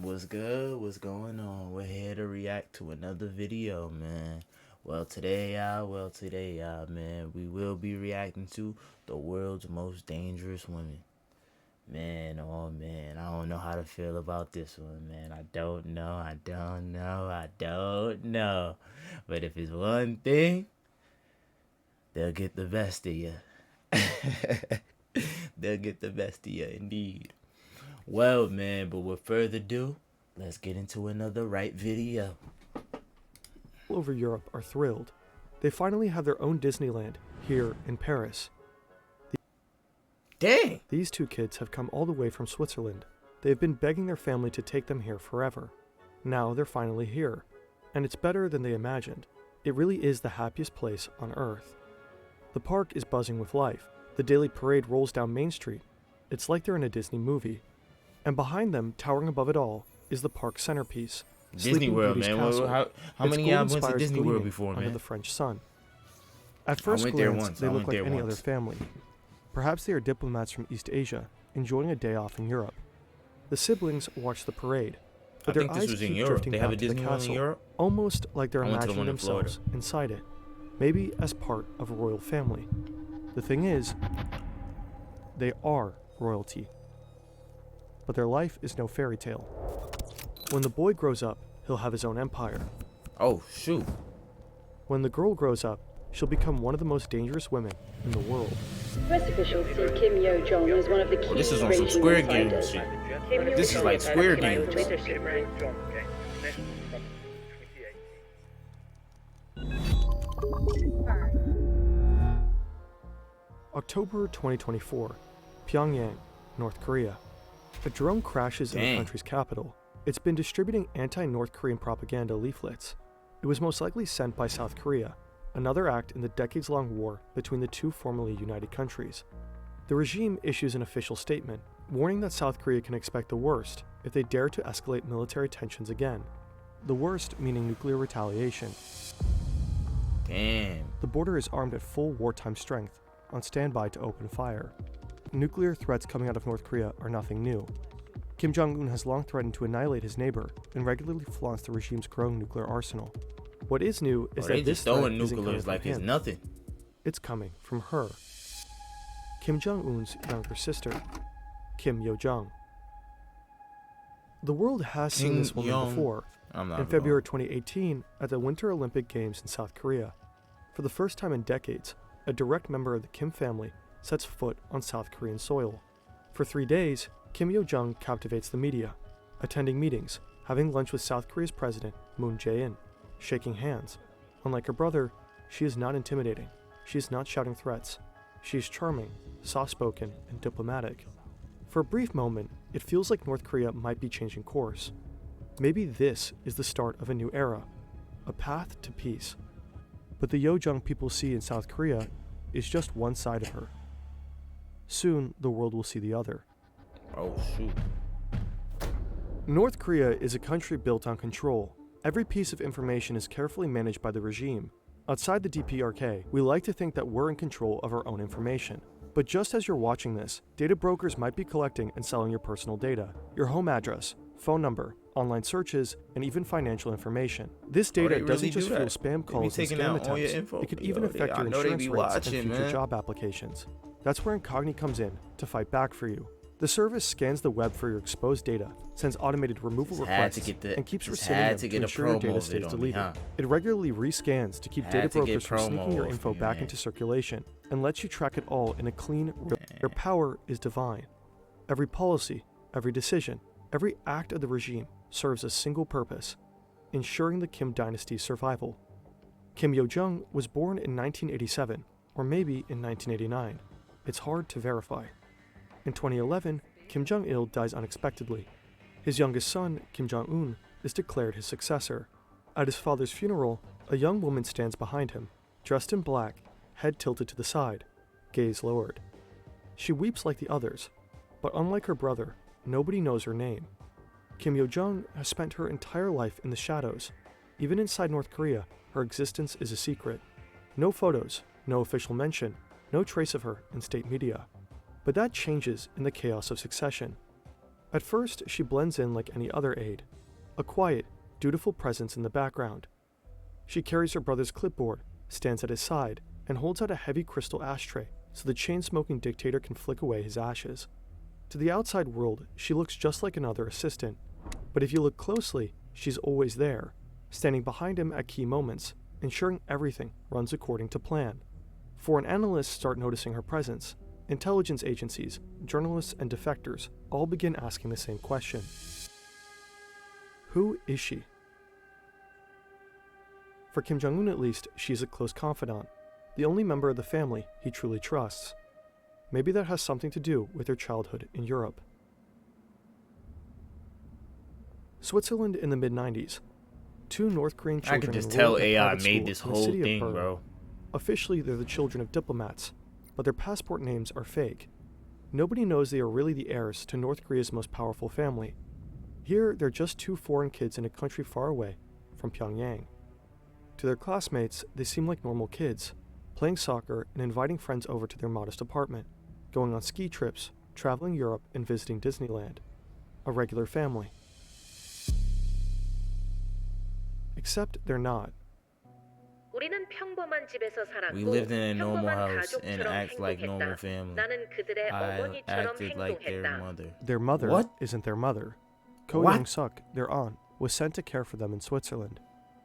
What's good? What's going on? We're here to react to another video, man. Man, we will be reacting to the world's most dangerous women. Man, oh man, I don't know how to feel about this one, man. I don't know. But if it's one thing, they'll get the best of you. They'll get the best of you, indeed. Well, man, but with further ado, let's get into another right video. All over Europe are thrilled. They finally have their own Disneyland here in Paris. Dang! These two kids have come all the way from Switzerland. They have been begging their family to take them here forever. Now they're finally here, and it's better than they imagined. It really is the happiest place on Earth. The park is buzzing with life. The daily parade rolls down Main Street. It's like they're in a Disney movie. And behind them, towering above it all, is the park's centerpiece, Disney Sleeping World, Beauty's man. castle. How Its many gold y'all went to spires Disney World gleaming before, under man? the French sun. At first went there glance, once. they I look went like there any once. other family. Perhaps they are diplomats from East Asia, enjoying a day off in Europe. The siblings watch the parade, but I their think this eyes was in keep Europe. drifting They have back a to the Disney World in castle, Europe? almost like they're I went to the imagining one in Florida. themselves inside it, maybe as part of a royal family. The thing is, they are royalty. But their life is no fairy tale. When the boy grows up, he'll have his own empire. Oh, shoot. When the girl grows up, she'll become one of the most dangerous women in the world. Press officials see Kim Yo Jong as one of the key This is on some Beijing Square Games insiders. shit. Kim Yo This is Jong like has Square advocated Games. leadership. October 2024, Pyongyang, North Korea. A drone crashes in the Dang. country's capital. It's been distributing anti-North Korean propaganda leaflets. It was most likely sent by South Korea, another act in the decades-long war between the two formerly united countries. The regime issues an official statement, warning that South Korea can expect the worst if they dare to escalate military tensions again. The worst meaning nuclear retaliation. Damn. The border is armed at full wartime strength, on standby to open fire. Nuclear threats coming out of North Korea are nothing new. Kim Jong-un has long threatened to annihilate his neighbor and regularly flaunts the regime's growing nuclear arsenal. What is new is They that this just throwing threat isn't coming nuclears from like it's him. nothing. It's coming from her. Kim Jong-un's younger sister, Kim Yo-jong. The world has seen Kim this woman Young- before, I'm not in February 2018 at the Winter Olympic Games in South Korea. For the first time in decades, a direct member of the Kim family sets foot on South Korean soil. For 3 days, Kim Yo-jong captivates the media, attending meetings, having lunch with South Korea's president, Moon Jae-in, shaking hands. Unlike her brother, she is not intimidating. She is not shouting threats. She is charming, soft-spoken, and diplomatic. For a brief moment, it feels like North Korea might be changing course. Maybe this is the start of a new era, a path to peace. But the Yo-jong people see in South Korea is just one side of her. Soon, the world will see the other. Oh, shoot. North Korea is a country built on control. Every piece of information is carefully managed by the regime. Outside the DPRK, we like to think that we're in control of our own information. But just as you're watching this, data brokers might be collecting and selling your personal data, your home address, phone number, online searches, and even financial information. This data they really doesn't do just fuel that. spam They be calls and taking scam out all your attempts. info. It could Yo, even affect I your know they insurance be rates and watching, future man. job applications. That's where Incogni comes in to fight back for you. The service scans the web for your exposed data, sends automated removal Just had requests, to get the- and keeps just rescinding had them to to get a ensure your promo data of it stays on me, deleted. huh? It regularly rescans to keep Had data to get brokers from sneaking promo your for info you, back man. into circulation and lets you track it all in a clean, real. Their power is divine. Every policy, every decision, every act of the regime serves a single purpose: ensuring the Kim dynasty's survival. Kim Yo-jong was born in 1987, or maybe in 1989. It's hard to verify. In 2011, Kim Jong-il dies unexpectedly. His youngest son, Kim Jong-un, is declared his successor. At his father's funeral, a young woman stands behind him, dressed in black, head tilted to the side, gaze lowered. She weeps like the others, but unlike her brother, nobody knows her name. Kim Yo-jong has spent her entire life in the shadows. Even inside North Korea, her existence is a secret. No photos, no official mention, no trace of her in state media. But that changes in the chaos of succession. At first, she blends in like any other aide, a quiet, dutiful presence in the background. She carries her brother's clipboard, stands at his side, and holds out a heavy crystal ashtray so the chain-smoking dictator can flick away his ashes. To the outside world, she looks just like another assistant, but if you look closely, she's always there, standing behind him at key moments, ensuring everything runs according to plan. Foreign analysts start noticing her presence. Intelligence agencies, journalists, and defectors all begin asking the same question. Who is she? For Kim Jong-un at least, she's a close confidant, the only member of the family he truly trusts. Maybe that has something to do with her childhood in Europe. Switzerland in the mid-90s. Two North Korean children I could just enrolled tell in a AI private made school this in the whole city of thing, Bern. bro. Officially, they're the children of diplomats, but their passport names are fake. Nobody knows they are really the heirs to North Korea's most powerful family. Here, they're just two foreign kids in a country far away from Pyongyang. To their classmates, they seem like normal kids, playing soccer and inviting friends over to their modest apartment, going on ski trips, traveling Europe, and visiting Disneyland. A regular family. Except they're not. 우리는 평범한 집에서 살았고 We lived in a normal 평범한 house and 가족처럼 act like normal 행복했다. family. 나는 그들의 I 어머니처럼 acted like their 행동했다. mother. Their mother What? isn't their mother. Ko What? Young-suk, their aunt, was sent to care for them in Switzerland.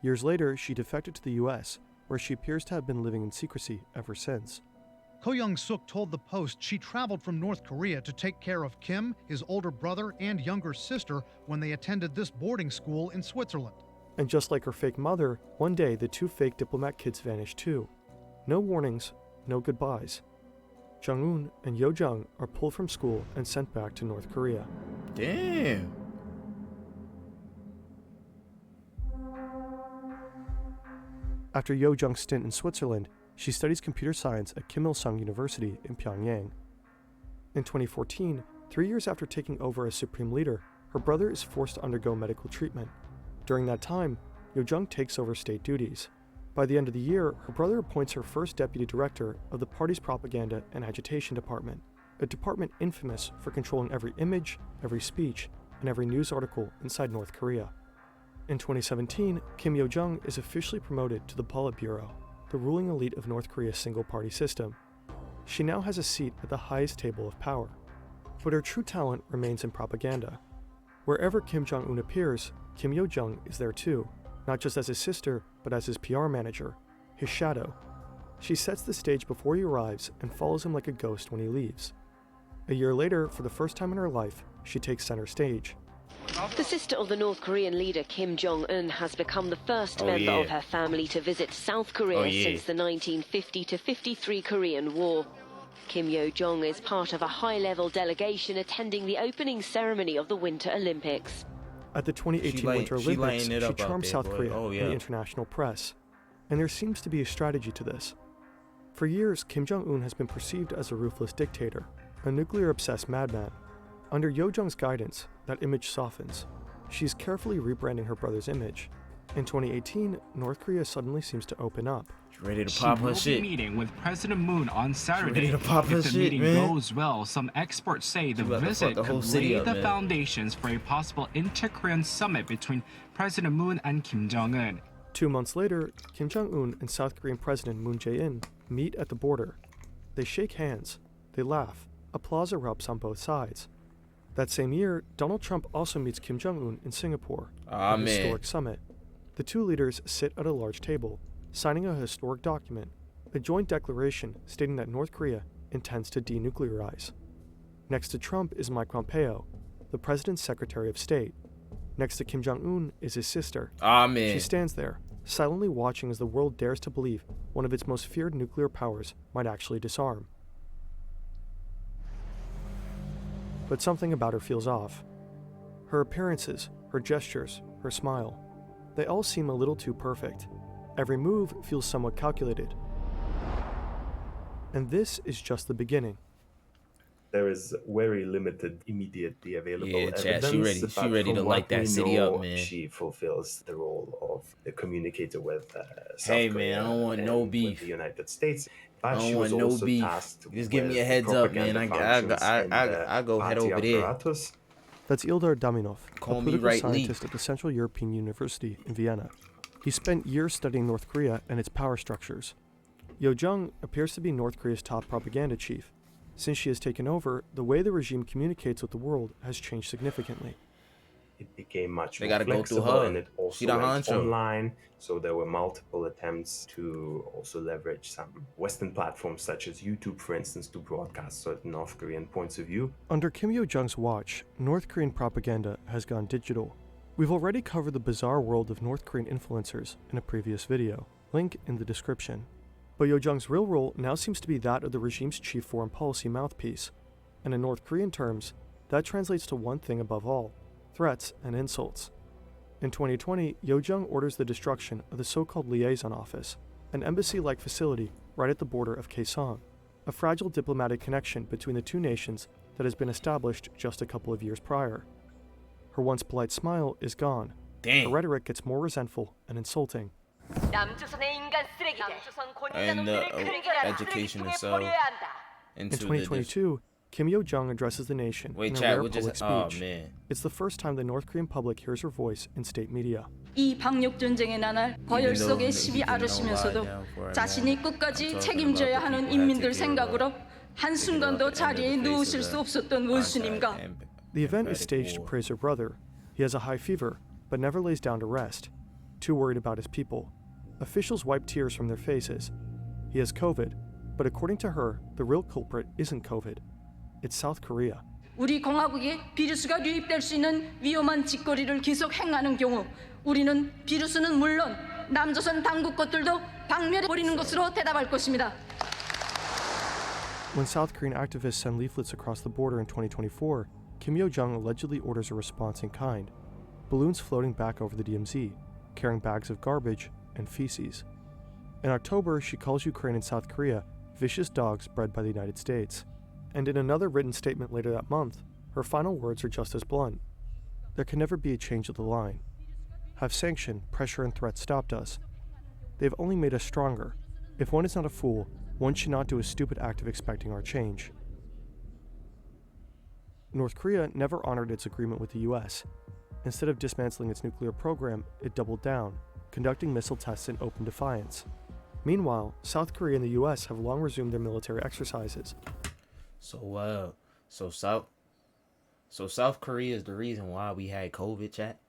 Years later, she defected to the US, where she appears to have been living in secrecy ever since. Ko Young-suk told the Post she traveled from North Korea to take care of Kim, his older brother, and younger sister when they attended this boarding school in Switzerland. And just like her fake mother, one day the two fake diplomat kids vanished too. No warnings, no goodbyes. Jong-un and Yo-jung are pulled from school and sent back to North Korea. Damn. After Yo-jung's stint in Switzerland, she studies computer science at Kim Il-sung University in Pyongyang. In 2014, 3 years after taking over as supreme leader, her brother is forced to undergo medical treatment. During that time, Yo-jung takes over state duties. By the end of the year, her brother appoints her first deputy director of the party's propaganda and agitation department, a department infamous for controlling every image, every speech, and every news article inside North Korea. In 2017, Kim Yo-jung is officially promoted to the Politburo, the ruling elite of North Korea's single-party system. She now has a seat at the highest table of power. But her true talent remains in propaganda. Wherever Kim Jong-un appears, Kim Yo-jung is there too, not just as his sister, but as his PR manager, his shadow. She sets the stage before he arrives and follows him like a ghost when he leaves. A year later, for the first time in her life, she takes center stage. The sister of the North Korean leader Kim Jong-un has become the first member of her family to visit South Korea since the 1950-53 Korean War. Kim Yo-jong is part of a high-level delegation attending the opening ceremony of the Winter Olympics. At the 2018 Winter Olympics, she charms South Korea in the international press. And there seems to be a strategy to this. For years, Kim Jong-un has been perceived as a ruthless dictator, a nuclear-obsessed madman. Under Yo-jung's guidance, that image softens. She's carefully rebranding her brother's image. In 2018, North Korea suddenly seems to open up. She's ready to pop her shit. She will be meeting with President Moon on Saturday. Ready to pop her if the shit, meeting man. goes well, some experts say the visit could lay the foundations for a possible inter-Korean summit between President Moon and Kim Jong-un. 2 months later, Kim Jong-un and South Korean President Moon Jae-in meet at the border. They shake hands, they laugh, applause erupts on both sides. That same year, Donald Trump also meets Kim Jong-un in Singapore, a historic summit. The two leaders sit at a large table, signing a historic document, a joint declaration stating that North Korea intends to denuclearize. Next to Trump is Mike Pompeo, the president's Secretary of State. Next to Kim Jong-un is his sister. She stands there, silently watching as the world dares to believe one of its most feared nuclear powers might actually disarm. But something about her feels off. Her appearances, her gestures, her smile, they all seem a little too perfect. Every move feels somewhat calculated. And this is just the beginning. There is very limited immediately available Chad, evidence. she ready to light that city up, man. She fulfills the role of the communicator with South Hey, Korea man, I don't want no and beef. with the United States. But I don't she want was no also beef. tasked Just give me with a heads up, man. propaganda functions I go in head the over there. party apparatus. That's Ildar Daminov, a political right scientist at the Central European University in Vienna. He spent years studying North Korea and its power structures. Yo Jung appears to be North Korea's top propaganda chief. Since she has taken over, the way the regime communicates with the world has changed significantly. It became much They more gotta go through flexible, her. and it also She the went honcho. online. So there were multiple attempts to also leverage some Western platforms such as YouTube, for instance, to broadcast certain North Korean points of view. Under Kim Yo-jong's watch, North Korean propaganda has gone digital. We've already covered the bizarre world of North Korean influencers in a previous video, link in the description. But Yo-jong's real role now seems to be that of the regime's chief foreign policy mouthpiece. And in North Korean terms, that translates to one thing above all: threats and insults. In 2020, Yo-jung orders the destruction of the so-called liaison office, an embassy-like facility right at the border of Kaesong, a fragile diplomatic connection between the two nations that has been established just a couple of years prior. Her once polite smile is gone. Damn. Her rhetoric gets more resentful and insulting. And education itself. In 2022, Kim Yo-jong addresses the nation in a rare public speech. It's the first time the North Korean public hears her voice in state media. 이 방역 전쟁의 나날 거열 속에 심히 앓으시면서도 자신이 끝까지 책임져야 하는 인민들 생각으로 한순간도 자리에 누우실 수 없었던 원수님과. The event is staged to praise her brother. He has a high fever, but never lays down to rest, too worried about his people. Officials wipe tears from their faces. He has COVID, but according to her, the real culprit isn't COVID. It's South Korea. 우리 공화국에 비루스가 유입될 수 있는 위험한 짓거리를 계속 행하는 경우 우리는 비루스는 물론 남조선 당국 것들도 박멸해 버리는 것으로 대답할 것입니다. When South Korean activists send leaflets across the border in 2024, Kim Yo-jong allegedly orders a response in kind: balloons floating back over the DMZ, carrying bags of garbage and feces. In October, she calls Ukraine and South Korea vicious dogs bred by the United States. And in another written statement later that month, her final words are just as blunt. There can never be a change of the line. Have sanction, pressure, and threats stopped us? They've only made us stronger. If one is not a fool, one should not do a stupid act of expecting our change. North Korea never honored its agreement with the US. Instead of dismantling its nuclear program, it doubled down, conducting missile tests in open defiance. Meanwhile, South Korea and the US have long resumed their military exercises. So South Korea is the reason why we had COVID, chat?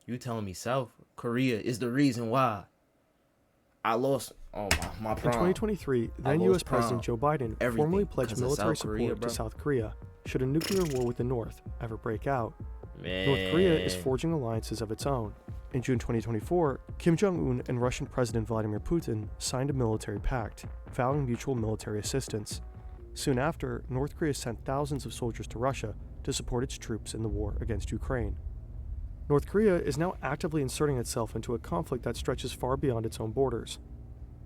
You telling me South Korea is the reason why I lost my prom? In 2023, then U.S. President Joe Biden formally pledged military support to South Korea should a nuclear war with the North ever break out. Man. North Korea is forging alliances of its own. In June 2024, Kim Jong-un and Russian President Vladimir Putin signed a military pact, vowing mutual military assistance. Soon after, North Korea sent thousands of soldiers to Russia to support its troops in the war against Ukraine. North Korea is now actively inserting itself into a conflict that stretches far beyond its own borders.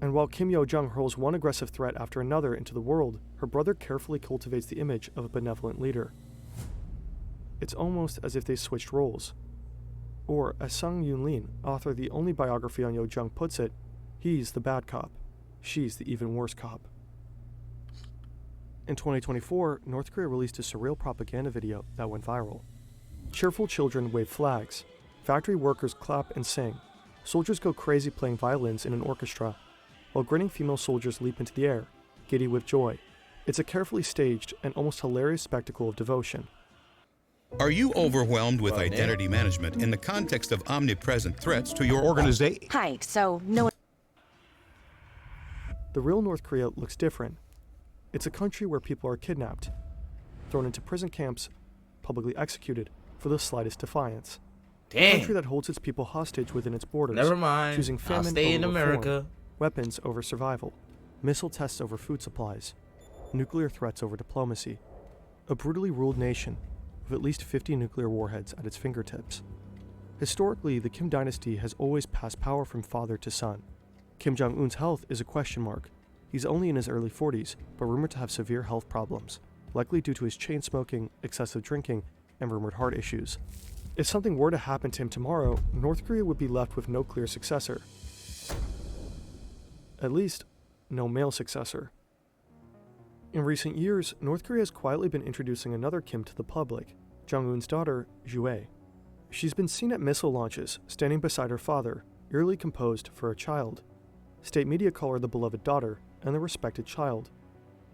And while Kim Yo-jong hurls one aggressive threat after another into the world, her brother carefully cultivates the image of a benevolent leader. It's almost as if they switched roles. Or, as Sung Yoon-lin, author of the only biography on Yo-jong, puts it, he's the bad cop, she's the even worse cop. In 2024, North Korea released a surreal propaganda video that went viral. Cheerful children wave flags, factory workers clap and sing, soldiers go crazy playing violins in an orchestra, while grinning female soldiers leap into the air, giddy with joy. It's a carefully staged and almost hilarious spectacle of devotion. Are you overwhelmed with identity management in the context of omnipresent threats to your organization? Hi, so no. The real North Korea looks different. It's a country where people are kidnapped, thrown into prison camps, publicly executed for the slightest defiance. Damn. A country that holds its people hostage within its borders. Never mind. Choosing famine I'll stay over in America. reform, weapons over survival, missile tests over food supplies, nuclear threats over diplomacy. A brutally ruled nation with at least 50 nuclear warheads at its fingertips. Historically, the Kim dynasty has always passed power from father to son. Kim Jong-un's health is a question mark. He's only in his early 40s, but rumored to have severe health problems, likely due to his chain smoking, excessive drinking, and rumored heart issues. If something were to happen to him tomorrow, North Korea would be left with no clear successor. At least, no male successor. In recent years, North Korea has quietly been introducing another Kim to the public, Jong-un's daughter, Ju-ae. She's been seen at missile launches, standing beside her father, eerily composed for a child. State media call her the beloved daughter and the respected child.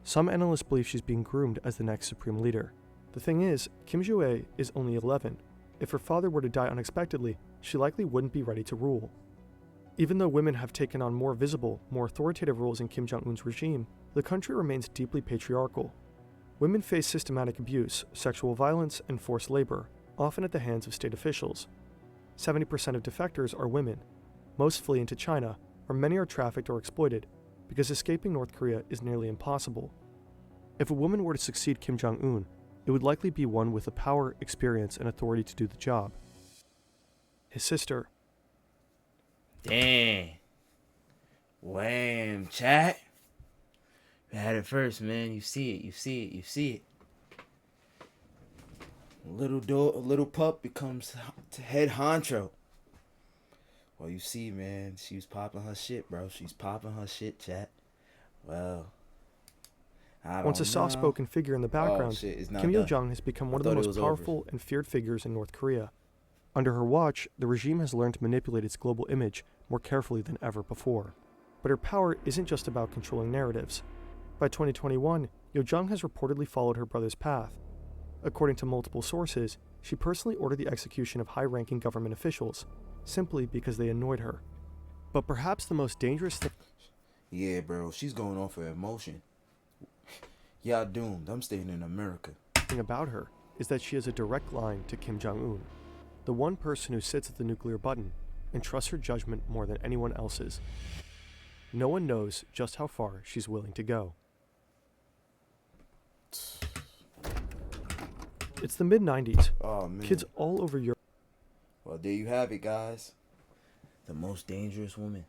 Some analysts believe she's being groomed as the next supreme leader. The thing is, Kim Ju-ae is only 11. If her father were to die unexpectedly, she likely wouldn't be ready to rule. Even though women have taken on more visible, more authoritative roles in Kim Jong-un's regime, the country remains deeply patriarchal. Women face systematic abuse, sexual violence, and forced labor, often at the hands of state officials. 70% of defectors are women. Most flee into China, where many are trafficked or exploited, because escaping North Korea is nearly impossible. If a woman were to succeed Kim Jong-un, it would likely be one with the power, experience, and authority to do the job. His sister. Dang. Wham, chat. You had it first, man. You see it, you see it, you see it. Little pup becomes head honcho. Well, you see, man, she was popping her shit, bro. She's popping her shit, chat. Well, Once a soft-spoken figure in the background, Kim Yo-jong has become one of the most powerful and feared figures in North Korea. Under her watch, the regime has learned to manipulate its global image more carefully than ever before. But her power isn't just about controlling narratives. By 2021, Yo-jong has reportedly followed her brother's path. According to multiple sources, she personally ordered the execution of high-ranking government officials, simply because they annoyed her. But perhaps the most dangerous thing... Yeah, bro, she's going off her emotion. Y'all doomed. I'm staying in America. ...thing about her is that she has a direct line to Kim Jong-un, the one person who sits at the nuclear button and trusts her judgment more than anyone else's. No one knows just how far she's willing to go. It's the mid-90s. Oh, man. Kids all over Europe. Well, there you have it, guys. The most dangerous woman.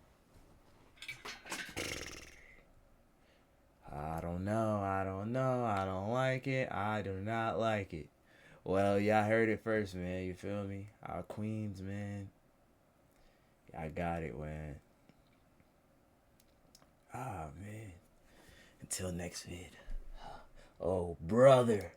I don't know. I don't like it. I do not like it. Well, y'all heard it first, man. You feel me? Our queens, man. I got it, man. Ah, man. Until next vid. Oh, brother.